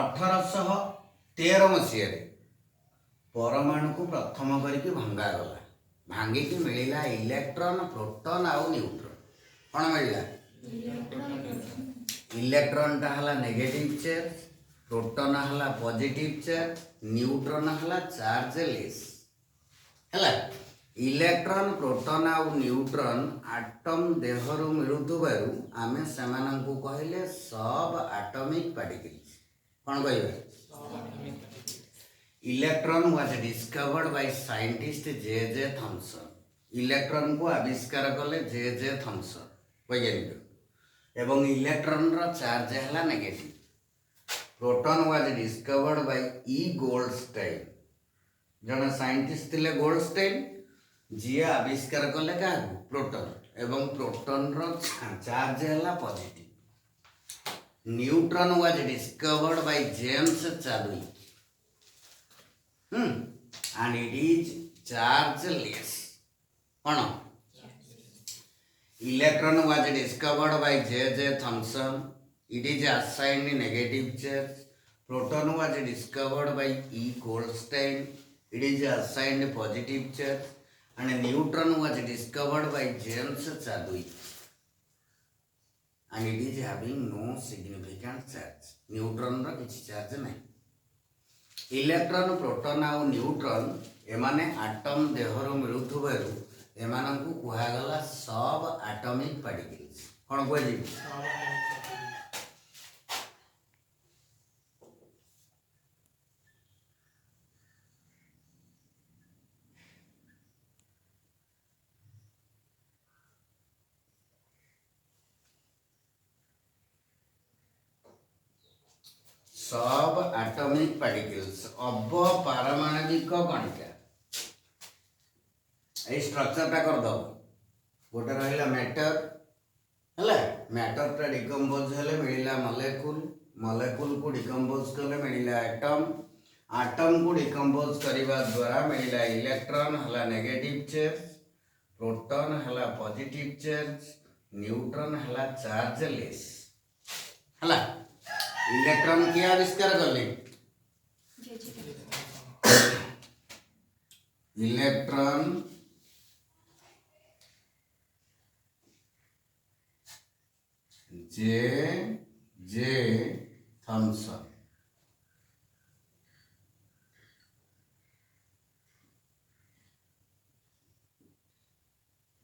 1813 मसीह परमाणु को प्रथम करके भंगागला भांगिकी मिलला इलेक्ट्रॉन प्रोटॉन आउ न्यूट्रॉन कौन मिलला इलेक्ट्रॉन टा हला नेगेटिव चार्ज प्रोटॉन हला पॉजिटिव चार्ज न्यूट्रॉन हला चार्जलेस हला इलेक्ट्रॉन प्रोटॉन आउ न्यूट्रॉन आटम देहरु मिलुथुबारु आमे सेमानंकु कहले सब एटॉमिक पार्टिकल्स कौन कहबे electron was discovered by scientist J Thomson electron को आविष्कार कले जे थॉमसन वैज्ञानिक एवं इलेक्ट्रॉन रो चार्ज हला negative proton was discovered by E Goldstein जने साइंटिस्ट थिले गोल्डस्टाइन जी आविष्कार कले का प्रोटॉन एवं प्रोटॉन रो चार्ज हला positive neutron was discovered by James Chadwick and it is chargeless कौन electron was discovered by J Thomson it is assigned negative charge proton was discovered by E Goldstein it is assigned positive charge and neutron was discovered by James Chadwick and it is having no significant charge neutron रो किसी charge नहीं electron proton आउ neutron एमाने atom देहरु मिलुथुबारु एमानंकु कुहागला सब atomic particles कोन कहली सब atomic particles अब पारमाणविक कणिका ए structure टा कर दो गोटे रहिला मैटर हला मैटर टा डिकम्पोज हेले मिलिला मॉलिक्यूल मॉलिक्यूल को डिकम्पोज करले मिलिला एटम एटम को डिकम्पोज करिवा द्वारा मिलिला इलेक्ट्रॉन हला नेगेटिव चार्ज प्रोटॉन हला पॉजिटिव चार्ज न्यूट्रॉन हला चार्जलेस हला इलेक्ट्रॉन की आविष्कार करले इलेक्ट्रॉन जे Thomson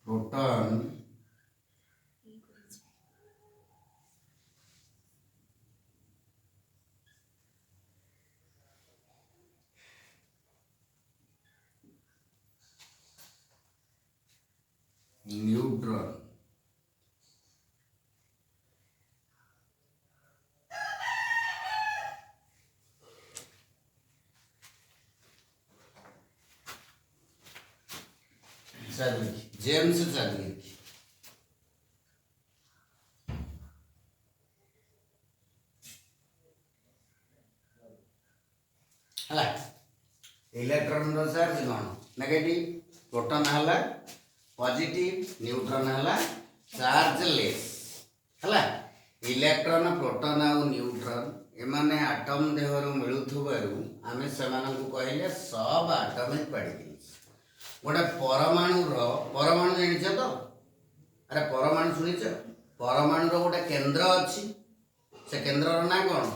proton neutron Chadwick James Chadwick हला इलेक्ट्रॉन रो चार्ज कोन नेगेटिव प्रोटॉन हला पॉजिटिव न्यूट्रॉन हला चार्जलेस हला इलेक्ट्रॉन प्रोटॉन आउ न्यूट्रॉन एमाने एटम देहरु मिलुथुबारु आमे सेमानकु कहले सब एटॉमिक पार्टिकल्स गोटे परमाणु जानिछ तो अरे परमाणु सुनिछ परमाणु रो गोटे केंद्र अछि से केंद्र रो ना कोन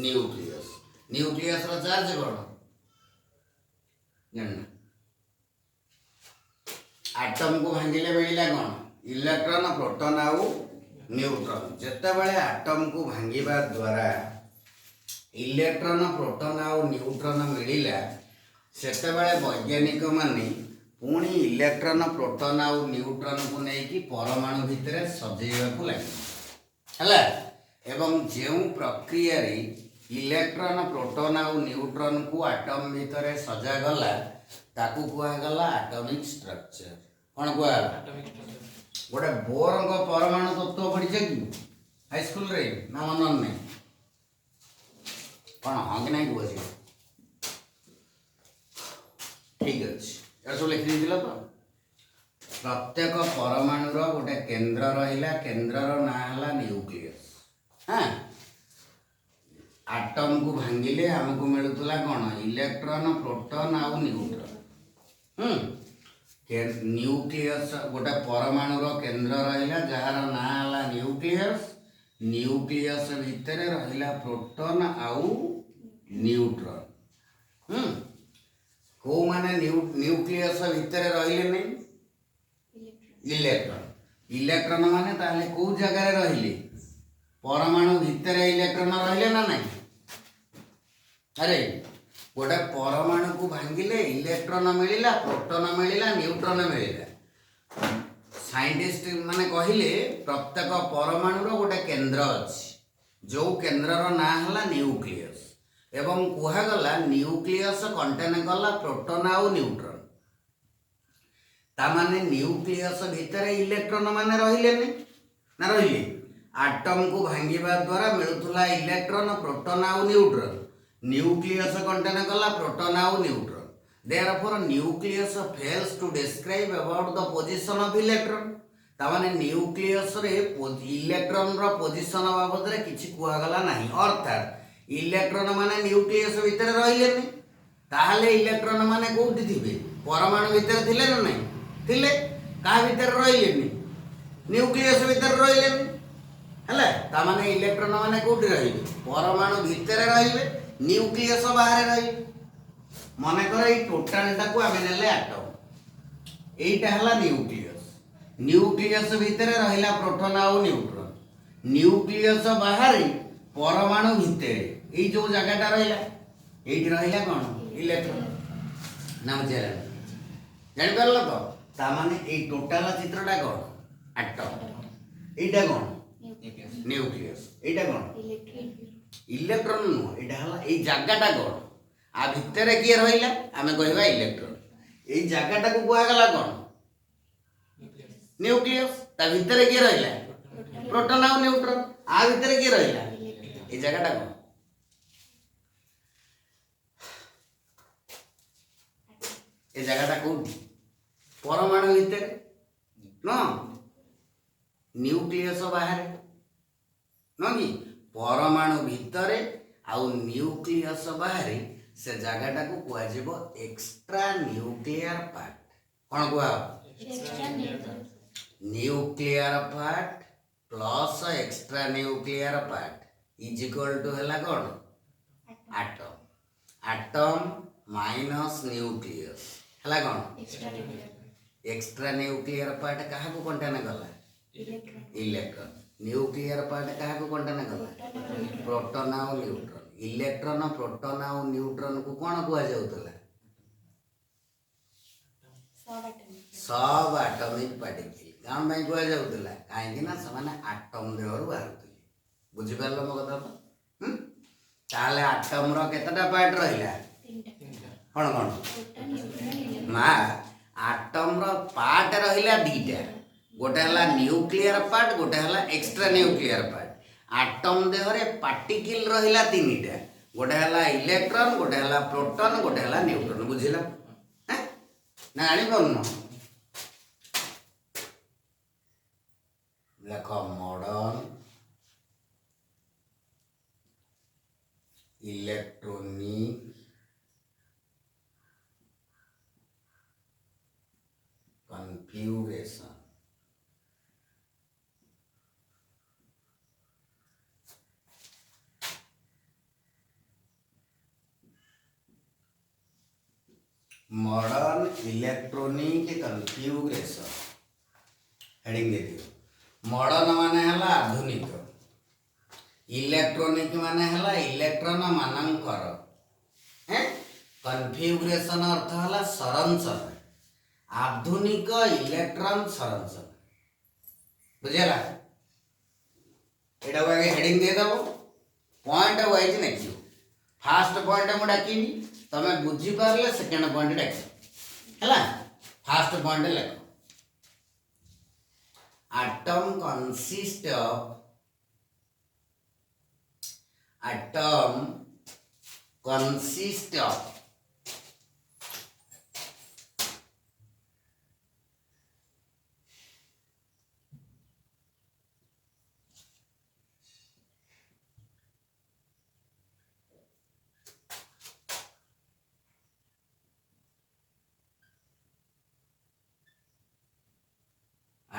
न्यूक्लियस न्यूक्लियस रो चार्ज कोन जानना एटम को भांगिले मिलिला कोन इलेक्ट्रॉन प्रोटॉन आउ न्यूट्रॉन जेते बेले एटम को भांगिबा द्वारा इलेक्ट्रॉन प्रोटॉन आउ न्यूट्रॉन मिलिला सेते बेले वैज्ञानिक माने पुणी इलेक्ट्रॉन प्रोटॉन आउ न्यूट्रॉन को नेकी परमाणु भितरे सजेइबा को लागि हला एवं जेउ प्रक्रिया रे इलेक्ट्रॉन प्रोटॉन आउ न्यूट्रॉन को एटम भितरे सजा गला ताकू कुआ गला एटॉमिक स्ट्रक्चर कोन कुआ एटॉमिक स्ट्रक्चर गोटे बोर को परमाणु तत्व पड़ी जे कि हाई स्कूल रे ना मनन नै कोन हां कि नै बुझी ठीक अछि या सब लिखि दिला तो प्रत्येक परमाणु रो गोटे केंद्र रहिला केंद्र रो ना हला न्यूक्लियस हां आटम को भांगिले आमको मिलुला कौन इलेक्ट्रॉन प्रोटॉन आउ न्यूट्रॉन। न्यूक्लियस गोटे परमाणुर केन्द्र रहा जार ना है न्यूक्लियस। न्यूक्लियस भितर रहा प्रोटॉन आउ न्यूट्रॉन। कौ माने न्यूक्लियस भितर रहिले नहीं इलेक्ट्रॉन। इलेक्ट्रॉन माने ताले कौ जगह रहिले परमाणु भितर इलेक्ट्रॉन रहिले ना नहीं। अरे गोटे परमाणु को भांगिले इलेक्ट्रॉन मिलला प्रोटॉन मिलला न्यूट्रॉन मिलला। साइंटिस्ट माने कहिले प्रत्येक परमाणुर गोटे केन्द्र अच्छी जो केन्द्रर ना है न्यूक्लियस एवं कहगला न्यूक्लियस कंटेन कला प्रोटॉन आउ न्यूट्रॉन। तामाने न्यूक्लियस भितर इलेक्ट्रॉन माने रहिले ना रहिले आटम को भांगिबा द्वारा मिलुला इलेक्ट्रॉन प्रोटॉन आउ न्यूट्रॉन। न्यूक्लियस कंटेन कला प्रोटॉन आउ neutron. Therefore nucleus fails to describe about the position of electron। तामाने न्यूक्लियस रे इलेक्ट्रॉन रो पोजीशन बाबद रे किछि कुआगला नाही। अर्थात इलेक्ट्रॉन माने न्यूक्लियस भितर रहिले नै ताहाले इलेक्ट्रॉन माने कोउठी थिबे परमाणु भितर थिले ना नाही थिले का भितर रहिले नै न्यूक्लियस भितर रहिले नै हला। तामाने इलेक्ट्रॉन माने कोउठी रहिले परमाणु भितर रहिले न्यूक्लियस बाहर रहिले। मन कर टोटालटा को आम ने आटम यहीटा है न्यूक्लियस। न्यूक्लियस भितर रहा प्रोटॉन आउ न्यूट्रॉन। न्यूक्लियस बाहर परमाणु भितर ये जो जगहटा रहा रहा कौन इलेक्ट्रॉन नाम जापर तो ताने ये टोटाल चित्रटा कौन आटम यहीटा कौन न्यूक्लियस यहीटा कौन इलेक्ट्रॉन नुह ये जगहटा कौन आ भितर किए रहा आम कह इलेक्ट्रॉन। ये जगहटा को कहगला कौन न्यूक्लियस ता भितर किए रहा प्रोटॉन आउ न्यूट्रॉन। आ भितर किए रहा ये जगहटा कौन ये जगहटा कौटी परमाणु भितर न न्यूक्लियस बाहर न कि परमाणु भितर आउ न्यूक्लियस बाहर से जगहटा को कहजिबो एक्स्ट्रा न्यूक्लियर पार्ट। कौन कह nuclear part plus extra nuclear part is equal to है कौन आटम। आटम माइनस न्यूक्लियस है कौन एक्स्ट्रा न्यूक्लियर पार्ट क्या कंटेन कला इलेक्ट्रॉन। न्यूक्लियर पार्ट क्या कंटेन कला प्रोटॉन आउ न्यूट्रॉन। इलेक्ट्रॉन प्रोटॉन आउ न्यूट्रॉन को कौन कह जाउतला सब एटॉमिक पार्टिकल कौन भाई कह जाउतला काहे ना समान एटम देहरु बाहरुतले। बुझि परलो मो कथा तो ताले एटम रो केतटा पार्ट रहिला कौन कौन ना एटम रो पार्ट रहिला दीटा गोटे हला न्यूक्लियर पार्ट गोटे हला एक्स्ट्रा न्यूक्लियर पार्ट। आटम देहरे पार्टिकल रहिला तीनटा गोटे हला इलेक्ट्रॉन गोटे हला प्रोटॉन गोटे हला न्यूट्रॉन। बुझिला ना आनी पन लेख modern electronic configuration. Modern electronic configuration heading दे दियो। मॉडर्न माने हला आधुनिक इलेक्ट्रॉनिक माने हला इलेक्ट्रॉन मानकर कन्फ्यूगरेशन अर्थ हला संरचना आधुनिक इलेक्ट्रॉन संरचना। बुझेला एटा आगे हेडिंग दे दबो पॉइंट वाइज लिखियो। फास्ट पॉइंट मु डाकिनी तमे बुझी पारले सेकंड पॉइंट डाक हला। फास्ट पॉइंट लिख atom consist of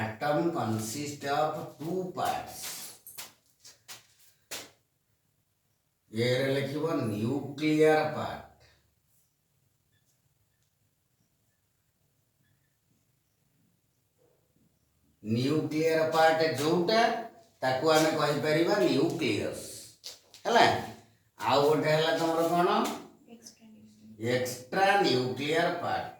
atom consists of two parts. ये लिखिबो न्यूक्लियर पार्ट, न्यूक्लियर पार्ट जोटा ताकू आमे कहि परिबा न्यूक्लियस हला। आ गोटे हला तमरो कोन एक्स्ट्रा न्यूक्लियर पार्ट।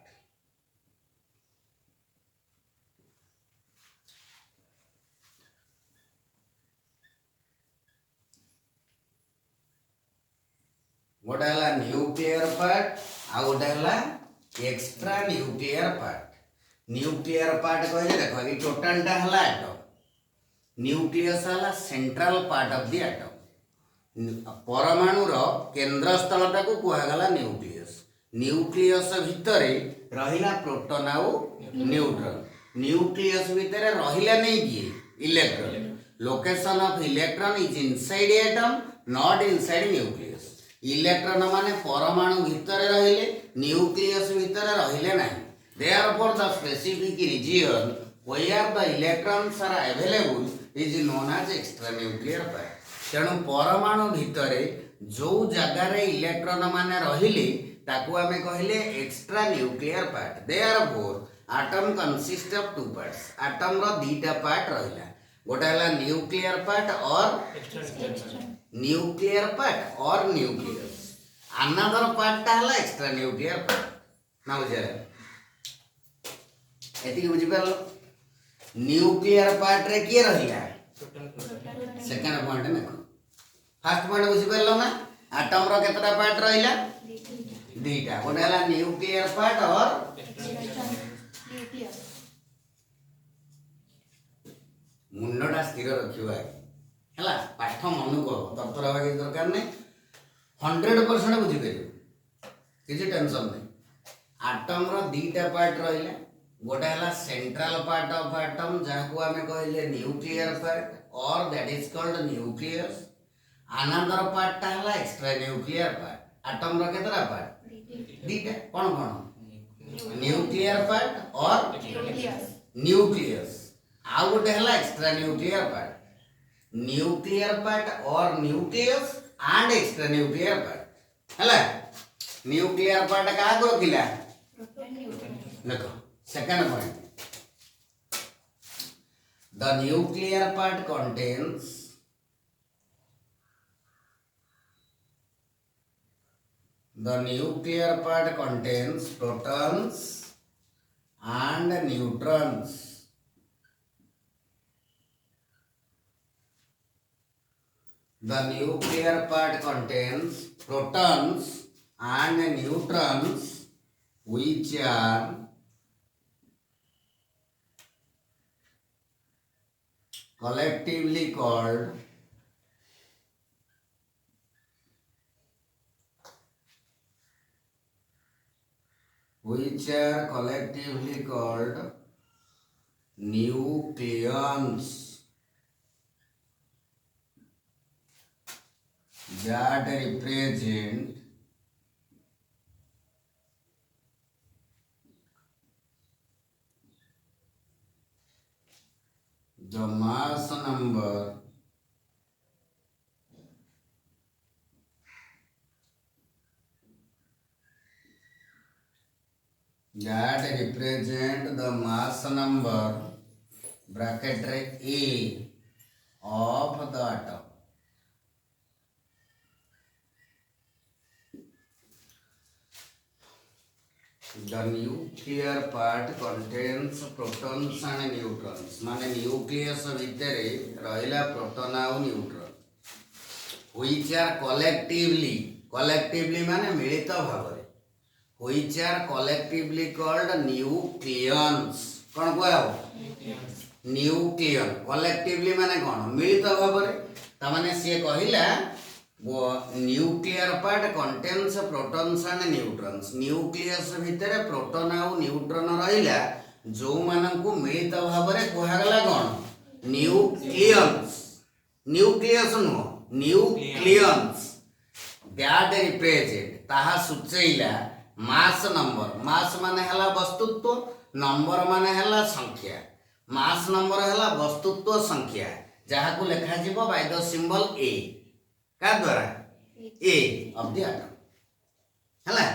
गोटे हला न्यूक्लियर पार्ट आ गोटे हला extra nuclear part. Nuclear part कहले देखो ये टोटल टा हला एटम, न्यूक्लियस हला central part of the atom. परमाणु रो केंद्र स्थल टाको कुहा गला न्यूक्लियस। न्यूक्लियस भितरे रहिला प्रोटॉन आ न्यूट्रॉन। न्यूक्लियस भितरे रहिला नहीं कि electron. Location of electron is inside atom not inside nucleus. Electron माने परमाणु भितरे रहिले, न्यूक्लियस भितरे रहिले नहीं। Therefore, the specific region where the electrons are available is known as extranuclear part. तेणु परमाणु भितरे जो जगार इलेक्ट्रॉन माने रहिले ताकू आमे कहले extra nuclear part. Therefore, atom consists of two parts. atom रो दीटा पार्ट रहिला, गोटा हला न्यूक्लियर पार्ट और न्यूक्लियस। अनदर पार्ट ता हला एक्स्ट्रा न्यूक्लियर पार्ट। ना बुझाला एति बुझि परलो। न्यूक्लियर पार्ट रे के रहिला सेकंड पॉइंट देखो। फर्स्ट पॉइंट बुझि परलो ना, एटम रो केतरा पार्ट रहिला दीटा, गोटे हला न्यूक्लियर पार्ट और मुंडा स्थिर रखिबा हला। पाठ मन को तरतर हवा के दरकार नै, 100% बुझि परियो, किछि टेंशन नै। एटम रो दीटा पार्ट रहिला, गोटे हला सेंट्रल पार्ट ऑफ एटम जाको आमे कहले न्यूक्लियर पार्ट और that is called nucleus. Another part ता हला एक्स्ट्रा न्यूक्लियर पार्ट। एटम रो केतरा पार्ट दीटा, कोन कोन न्यूक्लियर पार्ट और न्यूक्लियस। आ गोटे हला extra nuclear part. Nuclear part और nucleus and extra nuclear part हला। न्यूक्लियर पार्ट का आगो रखिला देखो। Second point, the nuclear part contains protons and neutrons. The nuclear part contains protons and neutrons which are collectively called nucleons that represent the mass number bracket A of the atom. The nuclear part contains protons and neutrons. माने nucleus भितरे रहिला proton और neutron which are collectively माने मिलित Bhavre which are collectively called nucleons. कौन को आओ nucleon. collectively माने कौन मिलित भावरे ता माने से कहिला nuclear part contains protons and neutrons. Nucleus भितर प्रोटॉन और न्यूट्रॉन रहिला जो मानकु मिलित भाबरे कोहागला कोन न्यूक्लियंस। न्यूक्लियस नो न्यूक्लियंस दैट रिप्रेजेंट ताहा सूचैला मास नंबर। मास माने हला वस्तुत्व, नंबर माने हला संख्या। मास नंबर है वस्तुत्व संख्या जहाँ को लिखा जीवो बाय द सिंबल ए का द्वारा ए ऑफ द एटम है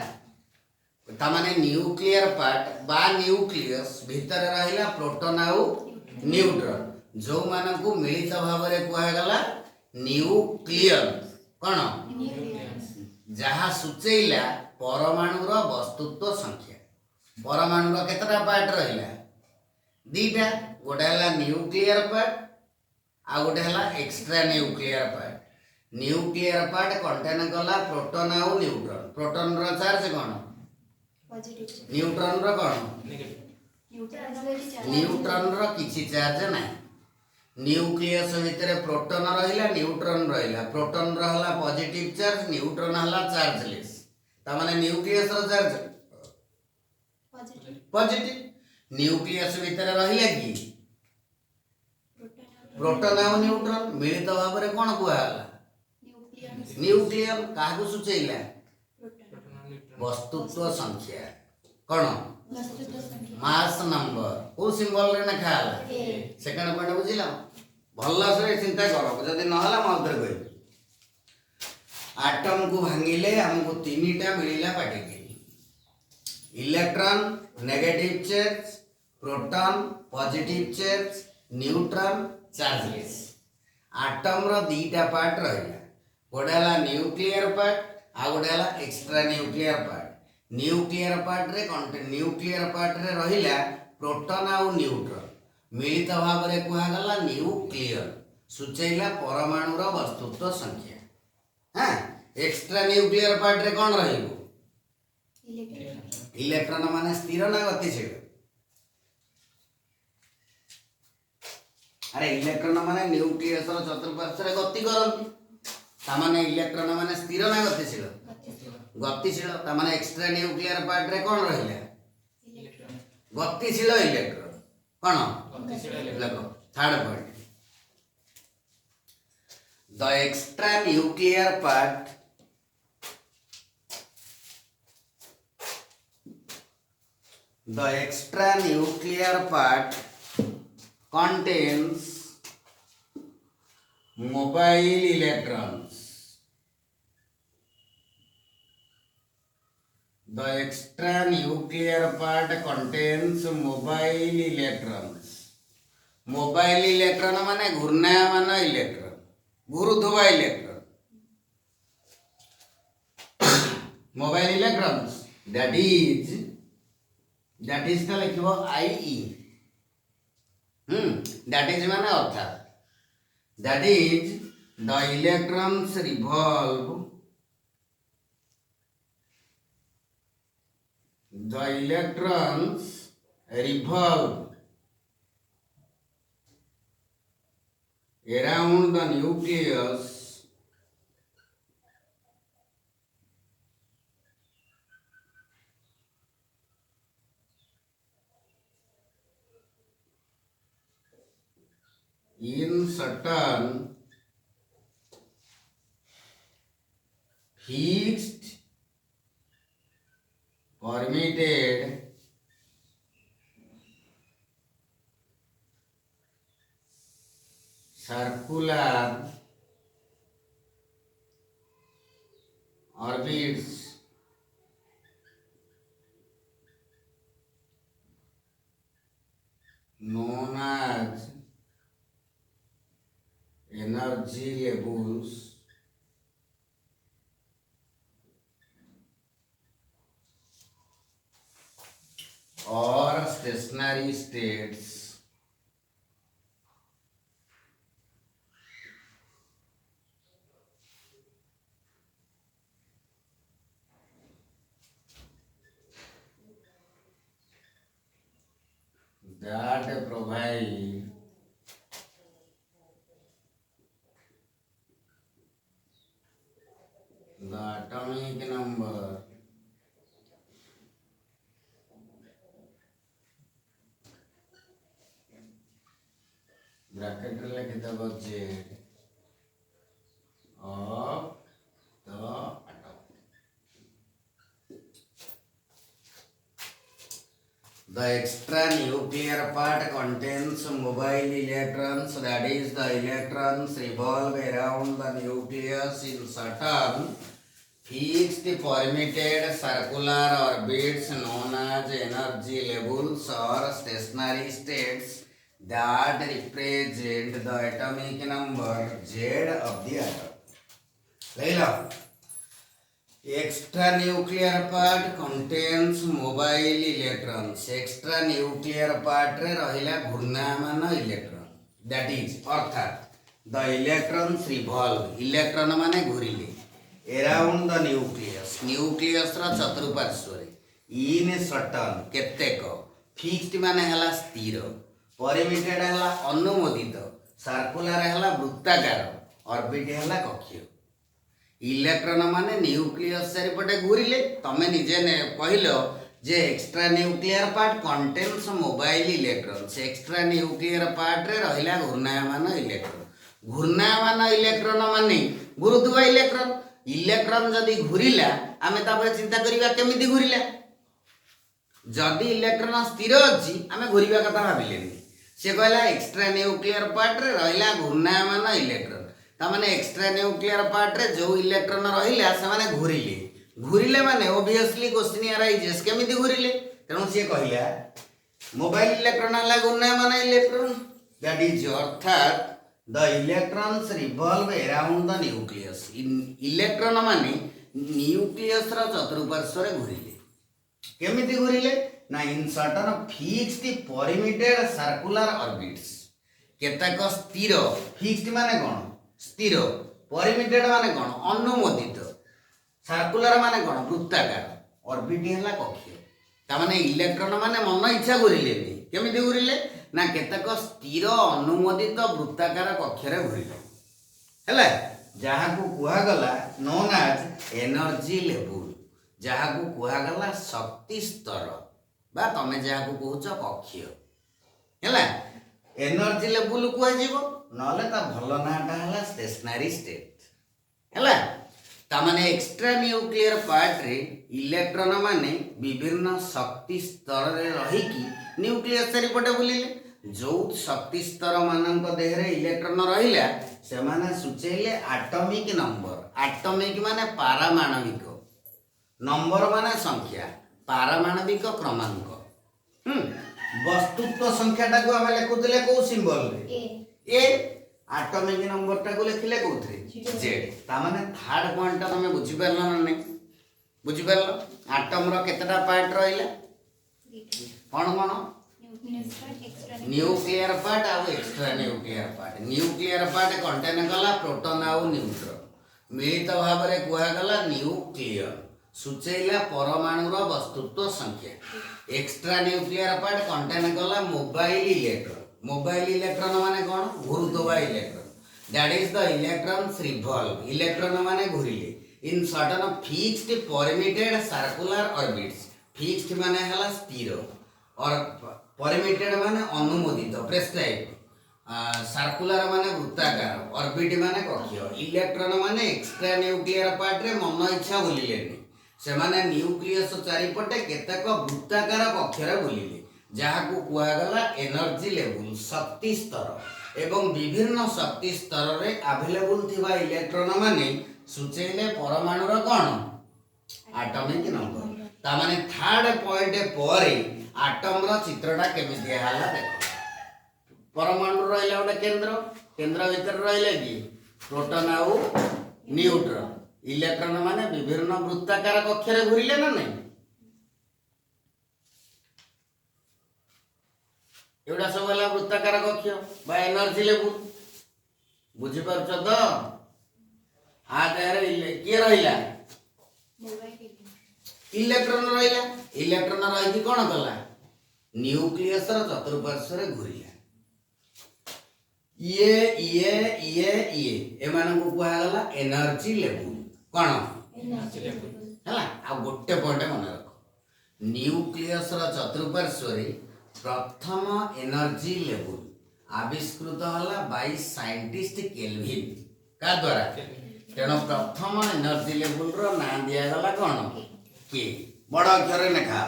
तामाने न्यूक्लियर पार्ट बा न्यूक्लियस भितर रहिला प्रोटॉन आउ न्यूट्रॉन जो मानकु मिलित भाव में कहगला न्यूक्लियन कौन जहाँ सूचैला परमाणुर वस्तुत्व संख्या परमाणुर केतटा पार्ट रहिला दीटा गोटे है न्यूक्लियर पार्ट आ गोटे है extra nuclear part nuclear part contain कला प्रोटॉन आउ न्यूट्रॉन प्रोटॉन रो चार्ज कौन न्यूट्रॉन रो कौन न्यूट्रॉन रो किछि चार्ज नाही न्यूक्लियस भितर प्रोटॉन रहिला न्यूट्रॉन रहिला प्रोटॉन रहला पॉजिटिव चार्ज न्यूट्रॉन हला चार्जलेस ता माने न्यूक्लियस रो चार्ज पॉजिटिव न्यूक्लियस भितर रहिला कि प्रोटॉन और न्यूट्रॉन मिलित भाव में कौन कहला न्यूक्लियन काहको सूचैला वस्तुत्व संख्या कौन मास नंबर को सिंबल रे लिखा हला सेकंड पॉइंट बुझिला भल्ला से चिंता करो जदि न हला मधुर कहि एटम को भांगिले हमको तीनटा मिलिला particle electron negative charge proton positive charge neutron chargeless atom रो दीटा पार्ट रहिला गोटे हला न्यूक्लियर पार्ट आ गोटे हला extra nuclear part nuclear part रे कंटेन न्यूक्लियर पार्ट रे रहिला प्रोटॉन आ न्यूट्रॉन मिलित भाव में कहगला न्यूक्लियर सूचैला परमाणुर वस्तुत्व संख्या हाँ एक्स्ट्रा न्यूक्लियर पार्ट रे कौन रहिबो इलेक्ट्रॉन माने स्थिर ना गतिशील अरे इलेक्ट्रॉन माने न्यूक्लियस रो चतुर्पार्श्व रे गति करन ता माने इलेक्ट्रॉन माने स्थिर ना गतिशील गतिशील ता माने एक्स्ट्रा न्यूक्लियर पार्ट रे कौन रहिला गतिशील इलेक्ट्रॉन कौन देखो third point the extra nuclear part the extra nuclear part contains mobile electrons the extra nuclear part contains mobile electrons mobile electron माने घूर्णयमान इलेक्ट्रॉन घूरुथुवा electron mobile electrons that is का लिखिबो IE that is माने अर्थात that is the electrons revolve around the nucleus in certain fixed permitted circular orbits known as energy levels or stationary states that provide the atomic number bracket रे लिखि दबो Z of the atom The extranuclear part contains mobile electrons, that is, the electrons revolve around the nucleus in certain fixed permitted circular orbits known as energy levels or stationary states that represent the atomic number Z of the atom. Layla. Extranuclear part contains mobile electrons. Extranuclear part रे रहिला घूर्णायमान electron. That is अर्थात the electrons revolve. Electron माने घूरिले around the nucleus. Nucleus रा चतुर्पार्श्व रे in certain केतेक fixed माने हला स्थिर, परिमिटेड हला अनुमोदित, सर्कुलर हला वृत्ताकार, ऑर्बिट हला कक्षीय. इलेक्ट्रॉन माने न्यूक्लियस चारिपटे घूरिले. तमे निजे कहल जे extra nuclear part contains mobile electrons. Extra nuclear part रे रहिला घूर्णायमान इलेक्ट्रॉन. घूर्णायमान इलेक्ट्रॉन माने घुरुथुवा इलेक्ट्रॉन. इलेक्ट्रॉन जदि घूरिला आमे तापर चिंता करिवा केमिति घूरिला. जदि इलेक्ट्रॉन स्थिर अछि आमे घूरिवा कथा भाबिलेनी. से कहला एक्स्ट्रा न्यूक्लियर पार्ट रे रहिला घूर्णायमान इलेक्ट्रॉन. तामाने एक्स्ट्रा न्यूक्लियर पार्ट रे जो इलेक्ट्रॉन रहिला से माने घूरिले. घूरिले माने ओबियसली क्वेश्चन अराइजेस केमिति घूरिले. तेणु से कहला मोबाइल इलेक्ट्रॉन हला घूर्णायमान इलेक्ट्रॉन. दैट इज अर्थात the electrons revolve around the nucleus. Electron माने न्यूक्लियस रा चतुर्पार्श्व रे घूरिले. केमिति घूरिले ना in certain fixed permitted circular orbits. केतक स्थिर. फिक्स्ड माने कोन स्थिर, परिमिटेड माने कोन अनुमोदित, सर्कुलर माने कोन वृत्ताकार, ऑर्बिट हला कक्षीय. ता माने इलेक्ट्रॉन माने मन इच्छा घूरिलेनी. केमिति घूरिले ना केतक स्थिर अनुमोदित वृत्ताकार कक्ष रे घूरिले. हला जहा को कुहा गला नोन एज एनर्जी लेवल. जहा को कुहा गला शक्ति स्तर बा तमे जहा को कहउछ कक्षीय. हला एनर्जी लेवल कुहा जीवो नले ता भल नाटा हला स्टेशनरी स्टेट. हला ता माने एक्स्ट्रा न्यूक्लियर पार्ट रे इलेक्ट्रॉन माने विभिन्न शक्ति स्तर रे रही की न्यूक्लियस चारिपटे बुलिले. जो शक्ति स्तर मानक देह रे इलेक्ट्रॉन रहिला से माने सूचेले एटॉमिक नंबर. एटॉमिक माने पारमाणविक, नंबर माने संख्या, पारमाणविक क्रमांक. वस्तुत्व संख्याटा को आमे लेखुतले को सिंबल रे ए. एटॉमिक नंबर टा को लिखिले कोथरे जेड. ता माने थर्ड पॉइंट ता तमे बुझि परलो ना नै. बुझि परलो एटम रो केतटा पार्ट रहिला कोन कोन न्यूक्लियर पार्ट आ extra nuclear part. Nuclear part contain कला प्रोटॉन आ न्यूट्रॉन. मिलित भाव रे कुहा गला न्यूक्लियर सूचैला परमाणु रो वस्तुत्व संख्या. एक्स्ट्रा न्यूक्लियर पार्ट कंटेन कला मोबाइल इलेक्ट्रॉन. मोबाइल इलेक्ट्रॉन माने कोन घुरुतवा electron. That is the electrons revolve. Electron माने घुरिले in certain fixed permitted circular orbits. Fixed माने हला स्थिर और परमिटेड माने अनुमोदित प्रेस्क्राइब. सर्कुलर माने वृत्ताकार, ऑर्बिट माने कक्षीय. इलेक्ट्रॉन माने एक्स्ट्रा न्यूक्लियर पार्ट रे मन इच्छा बुलिलेनी. से माने न्यूक्लियस चारिपटे केतक वृत्ताकार कक्ष रे बुलिले. जहा को कुआ गला एनर्जी लेवल शक्ति स्तर. एवं विभिन्न शक्ति स्तर रे अवेलेबल थिबा इलेक्ट्रॉन माने सूचेले परमाणु रो कोन एटॉमिक नंबर. ता माने थर्ड पॉइंट परे एटम रो चित्रटा केमिति हला देखो. परमाणु रहिला ओटा केंद्र. केंद्र भीतर रहिला कि प्रोटॉन आ न्यूट्रॉन. इलेक्ट्रॉन माने विभिन्न वृत्ताकार कक्ष रे घुरिले ना नै. एवडा सब हला वृत्ताकार कक्ष बा एनर्जी लेवल. बुझि परछ तो आ देहरे के रहिला इलेक्ट्रॉन रहिला. इलेक्ट्रॉन रहि कि कोन कला न्यूक्लियस रो चतुर्पार्श्व रे घुरिला. ये एमान को कुहा गला एनर्जी लेवल. कोन एनर्जी लेवल हला. आ गोटे पॉइंट मन रखो. न्यूक्लियस रो चतुर्पार्श्व रे प्रथम एनर्जी लेवल आविष्कृत हला बाय साइंटिस्ट केल्विन का द्वारा. तेणु प्रथम एनर्जी लेवल रो ना दिया गला कोन के बड़ अक्षर लिखा.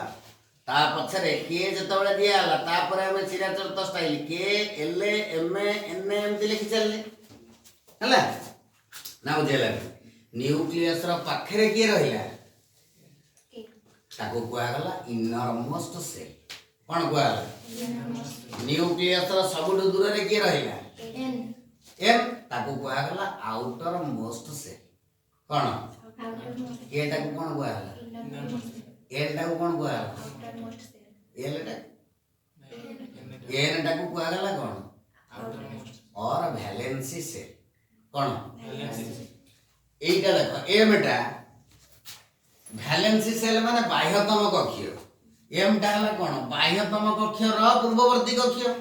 ତା ପଛରେ କେ ଯେତେବେଳେ ଦିଆହେଲା ତାପରେ ଆମେ ଚିରାଚରିତ style K L M N ଏମିତି ଲେଖି ଚାଲିଲେ ହେଲା ନା ବୁଝିହେଲା। ନ୍ୟୁକ୍ଲିୟସ ର ପାଖରେ କିଏ ରହିଲା ତାକୁ କୁହାଗଲା ଇନର ମୋଷ୍ଟ ସେଲ। କ'ଣ କୁହାଗଲା? ନ୍ୟୁକ୍ଲିୟସ ର ସବୁଠୁ ଦୂରରେ କିଏ ରହିଲା ଏମ୍ ତାକୁ କୁହାଗଲା ଆଉଟର ମୋଷ୍ଟ ସେଲ। କ'ଣ ଏଟାକୁ କ'ଣ କୁହାଗଲା? ଏଲ୍ ଟାକୁ କ'ଣ କୁହାଗଲା? ଏଲ୍ ଟା ଏନ୍ ଟାକୁ କୁହାଗଲା କ'ଣ? ଅର ଭ୍ୟାଲେନ୍ସି ସେଲ୍। କ'ଣ এইটা দেখো এম টা ভ্যালেন্সি সেল মানে বাহ্যতম কক্ষীয়, এম টা হলা কোন বাহ্যতম কক্ষীয়র পূর্ববর্তী কক্ষীয়।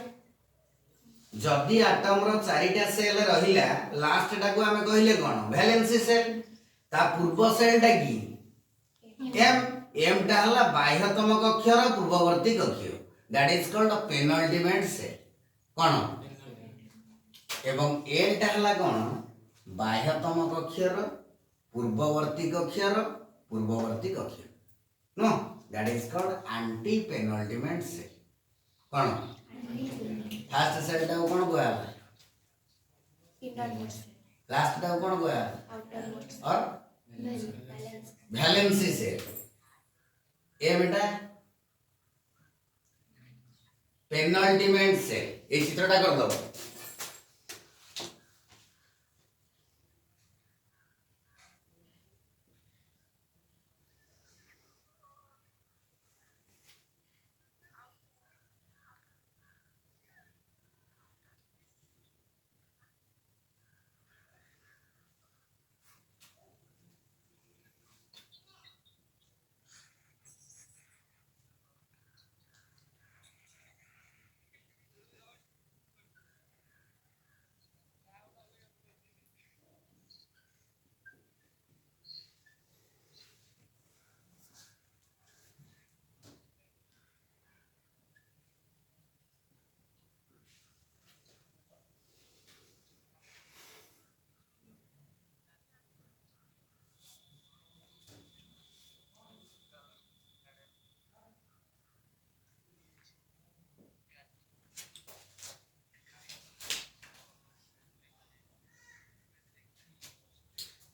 যদি আটমর চারিটা সেল রহিলা লাস্ট টাকু আমি কইলে কোন ভ্যালেন্সি সেল, তা পূর্ব সেলটা কি এম, এম টা হলা বাহ্যতম কক্ষীয়র পূর্ববর্তী কক্ষীয়, দ্যাট ইজ কল্ড পেনল্টিমেন্ট সেল। কোন এবং এল টা হলা কোন বাহ্যতম কক্ষীয়র পূর্ববর্তী কক্ষীয়র পূর্ববর্তী কক্ষীয় নো, that is called antepenultimate shell. কোন ফার্স্ট সেলটা কোন কুহাগলা লাস্টটা কোন কুহাগলা और ভ্যালেন্সি সেল। এমটা পেনল্টিমেন্ট সেল। এই চিত্রটা করে দাও।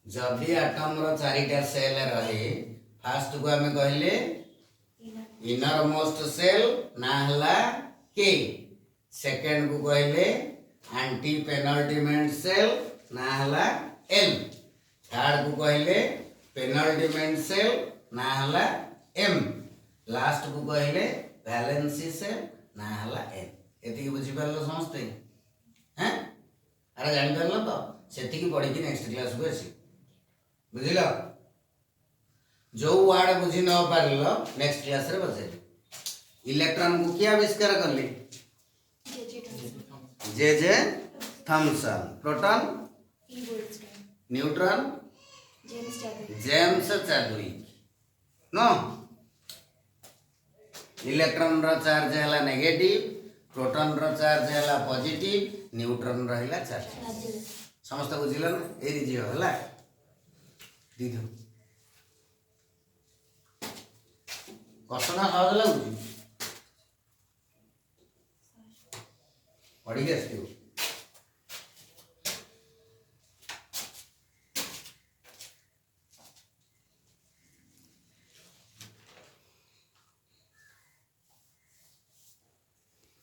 जदि आटमर चारिटा सेल रहे फास्ट को आम कहले इनर मोस्ट सेल ना हला के, सेकंड को कहले एंटी पेनल्टीमेंट सेल ना हला एल, थर्ड को कहले पेनल्टीमेंट सेल ना हला एम, लास्ट को कहले वैलेंसी सेल ना हला एन। एति बुझी पारलो समस्ते? हैं अरे जानि पारलो तो सेति की पढ़ी की नेक्स्ट क्लास को आसी बुझिल। जो वार्ड बुझी न पारल नेक्स्ट क्लास रे बजेली। इलेक्ट्रॉन को क्या आविष्कार करले? J J Thomson. Proton neutron James Chadwick नो। इलेक्ट्रॉन रो चार्ज हैला नेगेटिव, प्रोटॉन रो चार्ज हैला पॉजिटिव, न्यूट्रॉन रहिला चार्ज। समस्त बुझिल ना? एरी जियो हला दीदी कष्ट ना सहज लगुच पढ़ी के आसो।